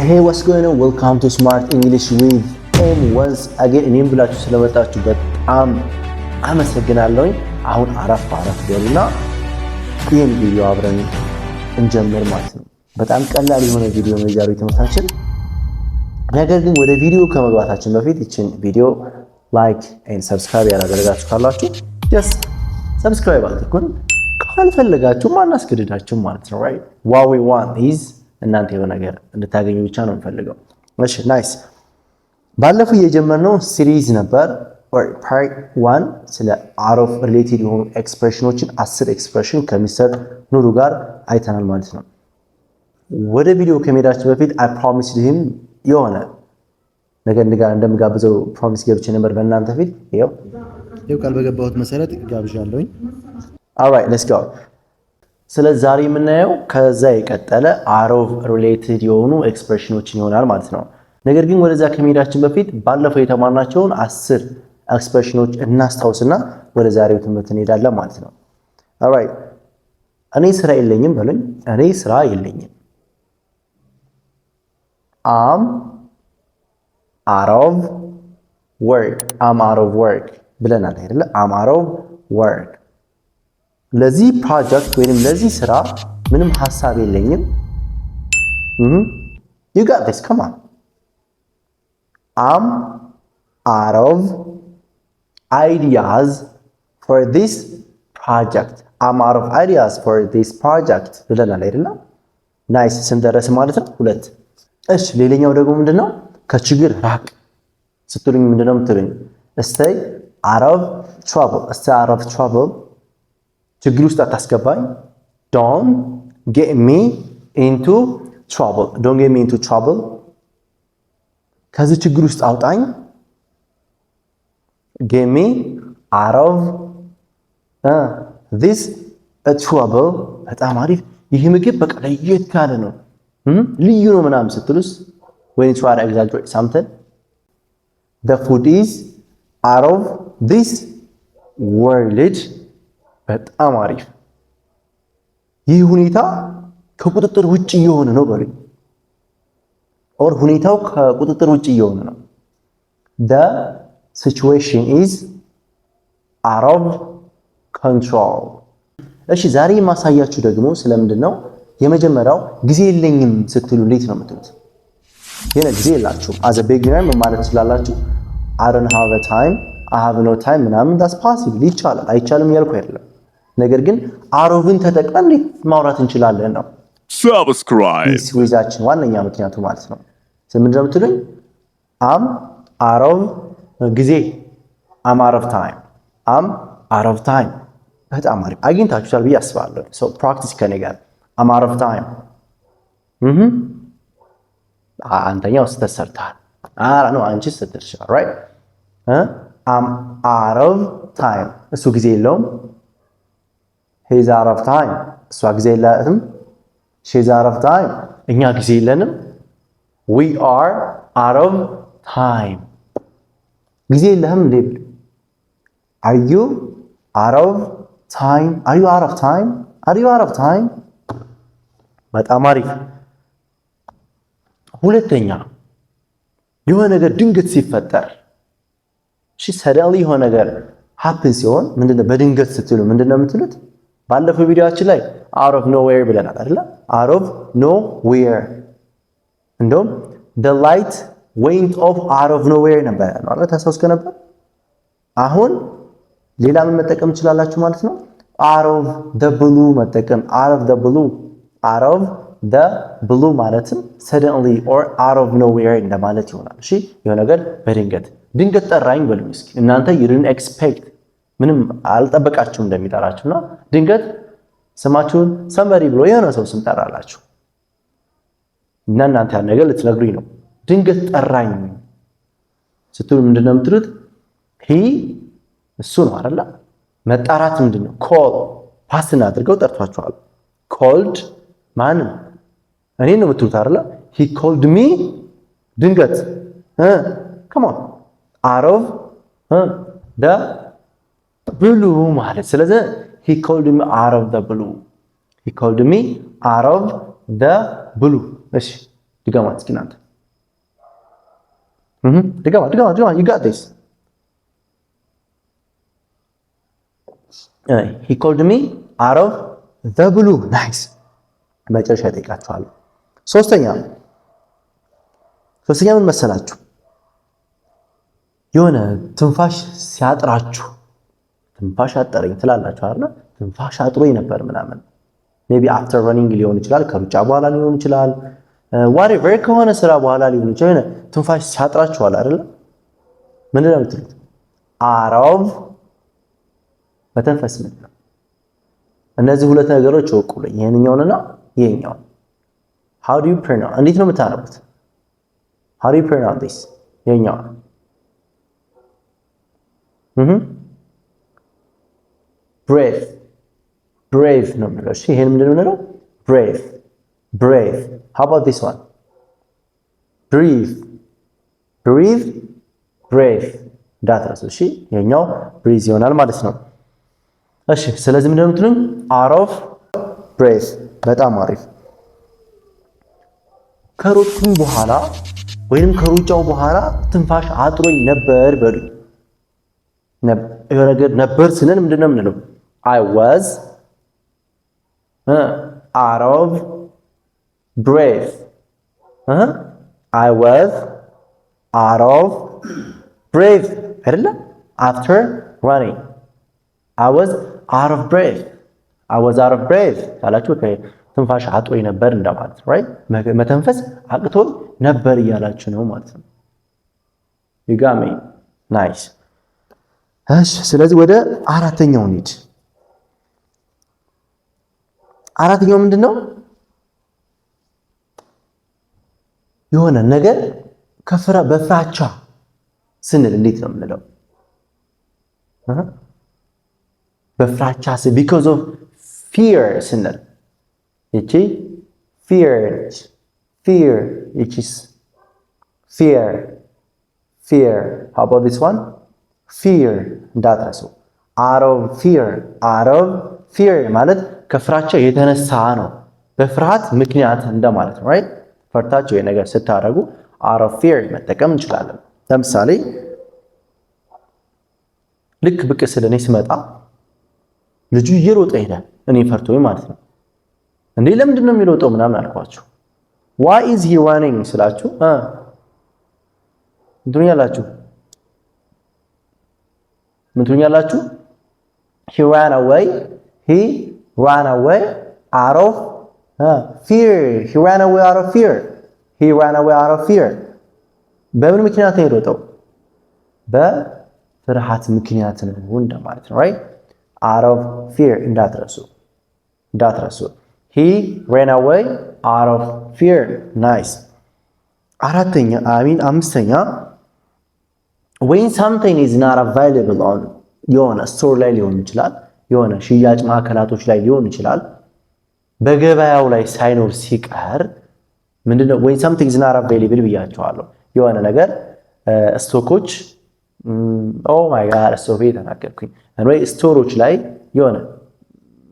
Hey, what's going on? Welcome to Smart English with M. Once again እኔም ብላችሁ ስለመጣችሁ በጣም አመሰግናለሁ። አሁን አረፍ በሉና ይህን ቪዲዮ አብረን እንጀምር ማለት ነው። በጣም ቀላል የሆነ ቪዲዮ ነው የዛሬው ትምህርታችን። ነገር ግን ወደ ቪዲዮ ከመግባታችን በፊት ይችን ቪዲዮ ላይክ ኤንድ ሰብስክራይብ ያላደረጋችሁ ካላችሁ just ሰብስክራይብ አድርጉን። ካልፈለጋችሁ ማናስገድዳችሁ ማለት ነው። right? What we want is እናንተ የሆነ ነገር እንድታገኙ ብቻ ነው የምፈልገው። እሺ ናይስ። ባለፈው የጀመርነው ሲሪዝ ነበር or part 1 ስለ out of related የሆኑ ኤክስፕሬሽኖችን 10 ኤክስፕሬሽን ከሚስተር ኑሩ ጋር አይተናል ማለት ነው። ወደ ቪዲዮ ከመሄዳችን በፊት I promised him የሆነ ነገር እንደምጋብዘው ፕሮሚስ ገብቼ ነበር በእናንተ ፊት። ይኸው ቃል በገባሁት መሰረት ጋብዣለሁኝ። alright let's go። ስለዚህ ዛሬ የምናየው ከዛ የቀጠለ out of related የሆኑ ኤክስፕሬሽኖችን ይሆናል ማለት ነው። ነገር ግን ወደዛ ከመሄዳችን በፊት ባለፈው የተማርናቸውን 10 ኤክስፕሬሽኖች እናስታውስና ወደ ዛሬው ትምህርት እንሄዳለን ማለት ነው። alright እኔ ስራ የለኝም በሉኝ። እኔ ስራ የለኝም። I'm out of work ብለናል አይደለ? I'm out of work ለዚህ ፕሮጀክት ወይንም ለዚህ ስራ ምንም ሐሳብ የለኝም። You got this, come on. I'm out of ideas for this project. I'm out of ideas for this project ብለናል አይደለ? ናይስ ስንደረስ ማለት ነው። 2 እሺ ሌላኛው ደግሞ ምንድነው? ከችግር ራቅ ስትሉኝ ምንድነው የምትሉኝ? stay out of trouble ችግር ውስጥ አታስገባኝ። don't get me into trouble ከዚህ ችግር ውስጥ አውጣኝ። get me out of this trouble በጣም አሪፍ። ይህ ምግብ በቃ ለየት ያለ ነው ልዩ ነው ምናምን ስትሉስ when you try to exaggerate something the food is out of this world በጣም አሪፍ። ይህ ሁኔታ ከቁጥጥር ውጭ እየሆነ ነው በሉኝ። or ሁኔታው ከቁጥጥር ውጭ እየሆነ ነው። the situation is out of control። እሺ ዛሬ የማሳያችሁ ደግሞ ስለምንድን ነው? የመጀመሪያው ጊዜ የለኝም ስትሉ እንዴት ነው የምትሉት? የነ ጊዜ የላችሁም። as a beginner ምን ማለት ትችላላችሁ? I don't have a time, I have no time ምናምን that's possible ይቻላል። አይቻልም እያልኩ አይደለም። ነገር ግን አሮቭን ተጠቅመን እንዴት ማውራት እንችላለን ነው ሰብስክራይብ ዊዛችን ዋነኛ ምክንያቱ ማለት ነው። ምንድን ነው የምትሉኝ? am out of ጊዜ I'm out of time በጣም አሪፍ አግኝታችኋል ብዬ አስባለሁ። so practice ከኔ ጋር I'm out of time አንተኛው ስተሰርታል ነው አንቺ ስተርሻል right I'm out of time እሱ ጊዜ የለውም። he's out of time እሷ ጊዜ የላትም። she's out of time እኛ ጊዜ የለንም። we are out of time ጊዜ የለህም እንዴ? are you out of time በጣም አሪፍ። ሁለተኛ የሆነ ነገር ድንገት ሲፈጠር suddenly የሆነ ነገር happen ሲሆን ምንድነው በድንገት ስትሉ ምንድነው የምትሉት? ባለፈው ቪዲዮአችን ላይ out of nowhere ብለናል አይደል? out of nowhere እንደውም the light went off out of nowhere ነበር ማለት ታስታውሱ ነበር። አሁን ሌላ ምን መጠቀም ትችላላችሁ ማለት ነው? out of the blue መጠቀም out of the blue ማለትም suddenly or out of nowhere እንደማለት ይሆናል። እሺ የሆነ ነገር ድንገት ጠራኝ በሉኝ እስኪ እናንተ you didn't expect ምንም አልጠበቃችሁም እንደሚጠራችሁና ድንገት ስማችሁን somebody ብሎ የሆነ ሰው ስም ጠራላችሁ እና እናንተ ያን ነገር ልትነግሩኝ ነው። ድንገት ጠራኝ ስትሉ ምንድነው የምትሉት? he እሱ ነው አይደል? መጣራት ምንድነው? call ፓስ እናድርገው ጠርቷችኋል። called ማንም እኔ ነው የምትሉት አይደል? he called me ድንገት come on out of the blue ማለት ስለዚህ he called me out of the blue እሺ ድገማት እስኪ እናንተ ድገማ you got this he called me out of the blue nice መጨረሻ ጠይቃችኋለሁ ሶስተኛ ምን መሰላችሁ የሆነ ትንፋሽ ሲያጥራችሁ ትንፋሽ አጠረኝ ትላላችሁ አይደል ትንፋሽ አጥሮኝ ነበር ምናምን maybe after running ሊሆን ይችላል ከሩጫ በኋላ ሊሆን ይችላል whatever ከሆነ ስራ በኋላ ሊሆን ይችላል ትንፋሽ ሲያጥራችኋል አይደል ምን ነው የምትሉት out of መተንፈስ ምን ነው እነዚህ ሁለት ነገሮች ወቁልኝ ይሄንኛውንና ይሄኛውን how do you pronounce እንዴት ነው የምታነቡት how do you pronounce this ይሄኛውን brave ነው የምንለው እሺ ይሄን ምንድን ነው የምንለው brave how about this one breathe brave እንዳትረሱ እሺ ይሄኛው breathe ይሆናል ማለት ነው እሺ ስለዚህ ምንድን ነው የምትሉኝ out of breath በጣም አሪፍ ከሮጥኩኝ በኋላ ወይንም ከሩጫው በኋላ ትንፋሽ አጥሮኝ ነበር በሉኝ ነበር ስንል ምንድነው የምንለው I was out of breath I was out of breath አይደለ after running I was out of breath ካላችሁ ትንፋሽ አጥሮኝ ነበር እንደማለት ነው right መተንፈስ አቅቶ ነበር እያላችሁ ነው ማለት ነው you got me nice እሺ ስለዚህ ወደ አራተኛው እንሂድ አራተኛው ምንድነው የሆነ ነገር በፍራቻ ስንል እንዴት ነው የምንለው በፍራቻ because of fear ስንል እቺ fear which is fear how about this one fear እንዳትረሱ out of fear ማለት ከፍራቻ የተነሳ ነው በፍርሃት ምክንያት እንደማለት ነው right ፈርታችሁ የነገር ስታረጉ out of fear መጠቀም እንችላለን ለምሳሌ ልክ ብቅ ስለኔ ስመጣ ልጁ እየሮጠ ሄዳል እኔ ፈርቶኝ ማለት ነው እንዴ ለምንድን ነው የሚሮጠው ምናምን አልኳችሁ why is he running ስላችሁ ምን ትሉኛላችሁ he ran away out of fear he ran away out of fear በምን ምክንያት ነው የሮጠው በፍርሃት ምክንያት ነው እንደማለት ነው right out of fear እንዳትረሱ he ran away out of fear nice አምስተኛ when something is not available on የሆነ ስቶር ላይ ሊሆን ይችላል የሆነ ሽያጭ ማዕከላቶች ላይ ሊሆን ይችላል በገበያው ላይ ሳይኖር ሲቀር ምንድነው when something is not available ብያቸዋለሁ የሆነ ነገር ስቶኮች oh my god ስቶክ ተናገርኩኝ ወይ ስቶሮች ላይ የሆነ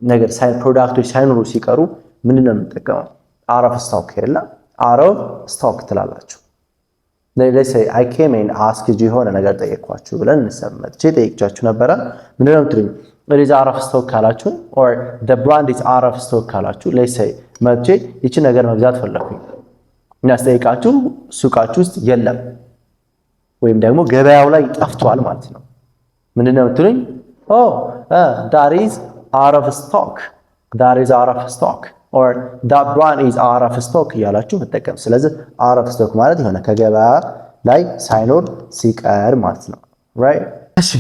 ነገር ፕሮዳክቶች ሳይኖሩ ሲቀሩ ምንድነው የምንጠቀመው out of stock አይደለ out of stock ትላላችሁ let's say I came and asked you የሆነ ነገር ጠየቅኳችሁ ብለን እንሰማችሁ ጠይቅቻችሁ ነበር ምንድነው የምትሉኝ it is out of stock ካላችሁ or the brand is out of stock ካላችሁ let's say መጥቼ ይቺ ነገር መግዛት ፈለኩኝ እናስጠይቃችሁ ሱቃችሁ ውስጥ የለም ወይም ደግሞ ገበያው ላይ ጠፍቷል ማለት ነው ምንድነው የምትሉኝ that is out of stock or that brand is out of stock ያላችሁ መጠቀም ስለዚህ out of stock ማለት የሆነ ከገበያ ላይ ሳይኖር ሲቀር ማለት ነው right እሺ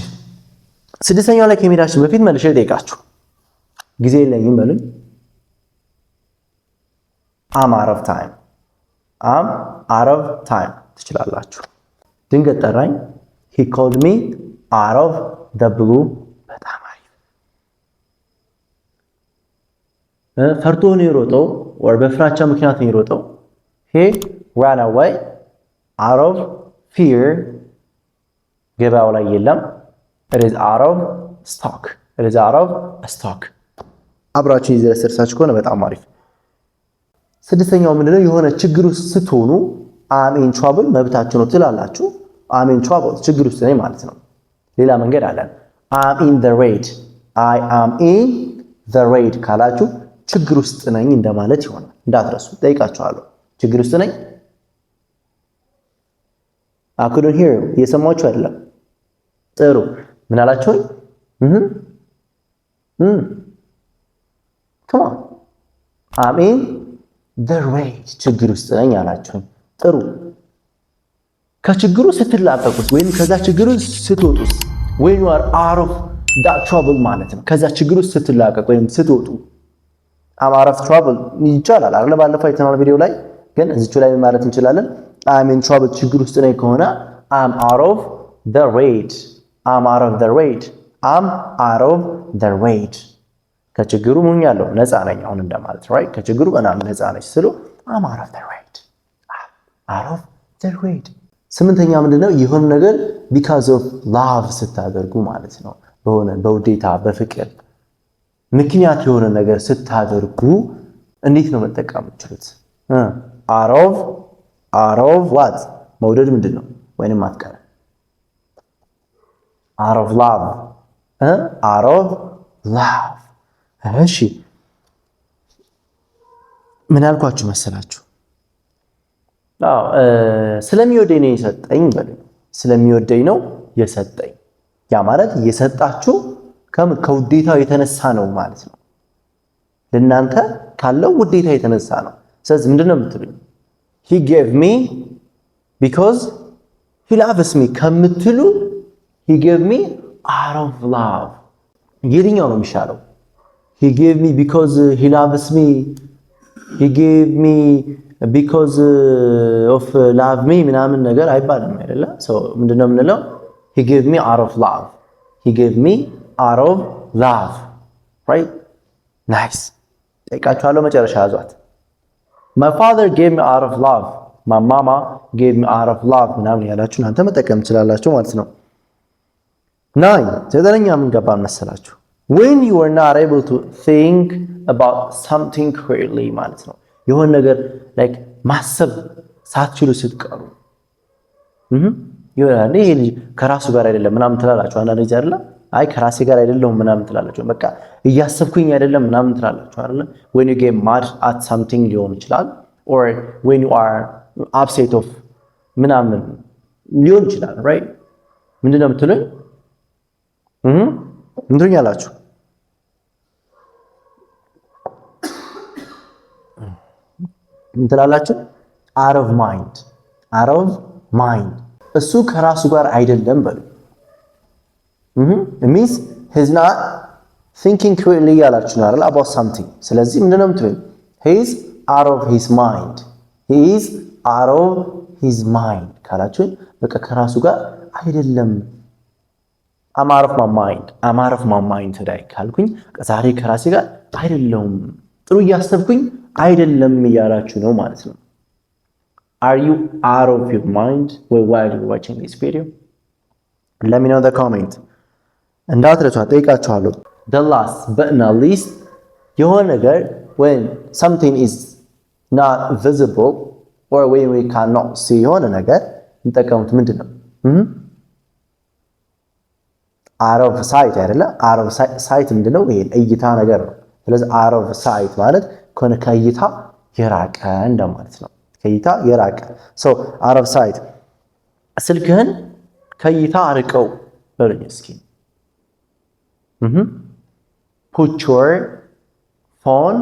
ስድስተኛው ላይ ከመሄዳችን በፊት መልሼ ልጠይቃችሁ ጊዜ የለኝም በሉኝ I'm out of time ትችላላችሁ ድንገት ጠራኝ he called me out of the blue በጣም አሪፍ ፈርቶ ነው የሮጠው or በፍራቻ ምክንያት ነው የሮጠው he ran away out of fear ገበያው ላይ የለም it is out of stock አብራችሁ ይዘሰርሳችሁ ከሆነ በጣም አሪፍ ስድስተኛው ምንድነው? የሆነ ችግር ውስጥ ስትሆኑ አም ኢን ትራብል መብታችሁ ነው ትላላችሁ። አም ኢን ትራብል ችግር ውስጥ ነኝ ማለት ነው። ሌላ መንገድ አለ። አም ኢን ዘ ሬድ አይ አም ኢን ዘ ሬድ ካላችሁ ችግር ውስጥ ነኝ እንደማለት ይሆናል። እንዳትረሱ ጠይቃችኋለሁ። ችግር ውስጥ ነኝ? I couldn't hear you። እየሰማችሁ አይደለም? ጥሩ ምን አላችሁኝ? come on I'm in the raid ችግር ውስጥ ነኝ አላችሁኝ። ጥሩ ከችግሩ ስትላቀቁት ወይም ከዛ ችግሩ ስትወጡስ when you are out of that trouble ማለት ነው። ከዛ ችግሩ ስትላቀቁ ወይም ስትወጡ I'm out of trouble ይቻላል አይደል? ባለፈው አይተናል ቪዲዮ ላይ። ግን እዚቹ ላይ ማለት እንችላለን I'm in trouble ችግር ውስጥ ነኝ ከሆነ I'm out of the raid I'm out of the raid I'm out of the raid ከችግሩ ምን ያለው ነፃ ነኝ አሁን እንደማለት right ከችግሩ በጣም ነፃ ነኝ ስሉ I'm out of the raid out of the raid። ስምንተኛ ምንድነው? የሆነ ነገር because of love ስታደርጉ ማለት ነው። በውዴታ በፍቅር ምክንያት የሆነ ነገር ስታደርጉ እንዴት ነው መጠቀም የምትችሉት? out of what መውደድ ምንድነው? ወይንም ማፍቀር out of love out of love። እሺ ምን አልኳችሁ መሰላችሁ? ስለሚወደኝ ነው የሰጠኝ በሉ። ስለሚወደኝ ነው የሰጠኝ። ያ ማለት የሰጣችሁ ከውዴታው የተነሳ ነው ማለት ነው። ለእናንተ ካለው ውዴታ የተነሳ ነው። ስለዚህ ምንድነው የምትሉኝ? he gave me because he loves me ከምትሉ he gave me out of love የትኛው ነው የሚሻለው? he gave me because he loves me he gave me because of love me ምናምን ነገር አይባልም አይደለ? so ምንድነው የምንለው? he gave me out of love he gave me out of love right nice። ጠይቃችኋለሁ መጨረሻ ያዟት። my father gave me out of love my mama gave me out of love ምናምን ያላችሁ እናንተ መጠቀም ትችላላችሁ ማለት ነው። 9 ዘጠነኛ ምን ገባን መሰላችሁ? when you are not able to think about something clearly ማለት ነው። የሆነ ነገር like ማሰብ ሳትችሉ ስትቀሩ ይሆናል ይሄ ልጅ ከራሱ ጋር አይደለም ምናምን ትላላችሁ። አንዳንድ ጊዜ አይደለ አይ ከራሴ ጋር አይደለም ምናምን ትላላችሁ። በቃ እያሰብኩኝ አይደለም ምናምን ትላላችሁ አይደለ? when you get mad at something ሊሆን ይችላል or when you are upset of ምናምን ሊሆን ይችላል right? ምንድነው የምትሉኝ? ምንድነው ያላችሁ? እንትላላችሁ out of mind እሱ ከራሱ ጋር አይደለም በሉ። it means he's not thinking clearly ያላችሁ ነው አይደል? about something። ስለዚህ ምንድነው የምትሉኝ? he is out of his mind he is out of his mind ካላችሁ በቃ ከራሱ ጋር አይደለም። I'm out of my mind today ካልኩኝ ዛሬ ከራሴ ጋር አይደለም ጥሩ እያሰብኩኝ አይደለም እያላችሁ ነው ማለት ነው። Are you out of your mind while you're watching this video? Let me know in the comment. እንዳትረሱ ጠይቃችኋለሁ። The last but not least የሆነ ነገር when something is not visible or when we cannot see የሆነ ነገር እንጠቀሙት ምንድነው? out of sight አይደለ? out of sight ምንድነው? ይሄ እይታ ነገር ነው። ስለዚህ out of sight ማለት ከእይታ የራቀ እንደማለት ነው። ከእይታ የራቀ so out of sight ስልክህን ከእይታ አርቀው በሉኝ እስኪ። put your phone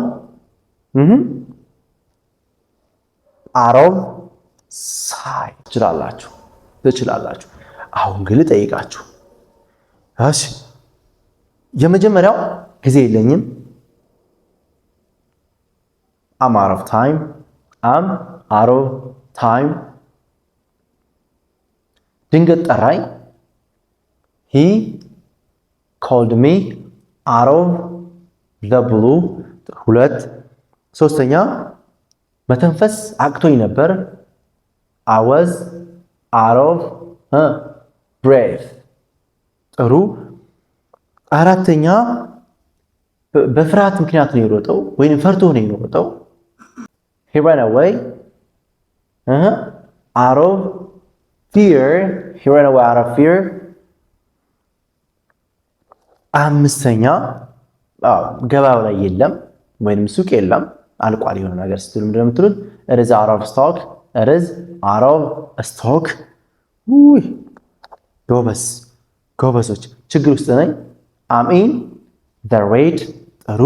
out of sight ትችላላችሁ። አሁን ግን ልጠይቃችሁ እሺ የመጀመሪያው ጊዜ የለኝም I'm out of time ድንገት ጠራኝ he called me out of the blue። ሁለት ሶስተኛ መተንፈስ አቅቶኝ ነበር I was out of breath። ጥሩ አራተኛ በፍርሃት ምክንያት ነው የሮጠው ወይንም ፈርቶ ነው የሮጠው He ran away out of fear. He ran away out of fear. አምስተኛ ገበያው ላይ የለም ወይንም ሱቅ የለም አልቋል የሆነ ነገር ስትሉ ምንድነው የምትሉት? It is out of stock. It is out of stock. ውይ ጎበዞች ችግር ውስጥ ነኝ። I'm in the raid. ጥሩ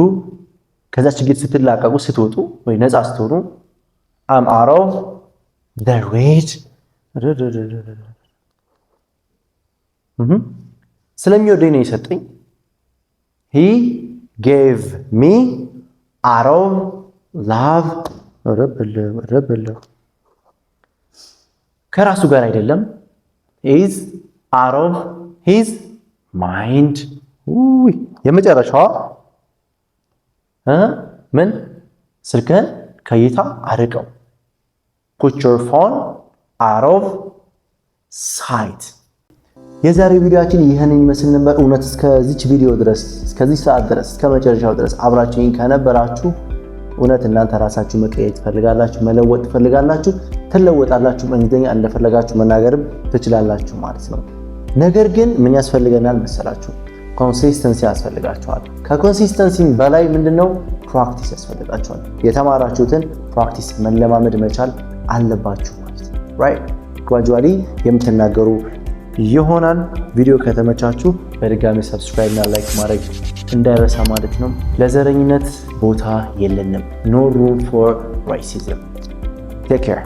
ከዛ ችግር ስትላቀቁ ስትወጡ ወይ ነፃ ስትሆኑ I'm out of the raid. ስለሚወደኝ ነው የሰጠኝ። He gave me out of love. ረበለው ከራሱ ጋር አይደለም። He's out of his mind. የመጨረሻዋ ምን ስልክህን ከእይታ አርቀው። Put your phone out of sight. የዛሬው ቪዲዮአችን ይህንን ይመስል ነበር። እውነት እስከዚህ ቪዲዮ ድረስ እስከዚህ ሰዓት ድረስ እስከ መጨረሻው ድረስ አብራችሁኝ ከነበራችሁ እውነት እናንተ ራሳችሁ መቀየር ትፈልጋላችሁ፣ መለወጥ ትፈልጋላችሁ፣ ትለወጣላችሁ። እንግዲህ እንደፈለጋችሁ መናገርም ትችላላችሁ ማለት ነው። ነገር ግን ምን ያስፈልገናል መሰላችሁ? ኮንሲስተንሲ ያስፈልጋችኋል። ከኮንሲስተንሲም በላይ ምንድነው? ፕራክቲስ ያስፈልጋችኋል። የተማራችሁትን ፕራክቲስ መለማመድ መቻል አለባችሁ ማለት ነው። ራይት ግራጁዋሊ የምትናገሩ ይሆናል። ቪዲዮ ከተመቻችሁ በድጋሚ ሰብስክራይብ እና ላይክ ማድረግ እንዳይረሳ ማለት ነው። ለዘረኝነት ቦታ የለንም። No room for racism. Take care.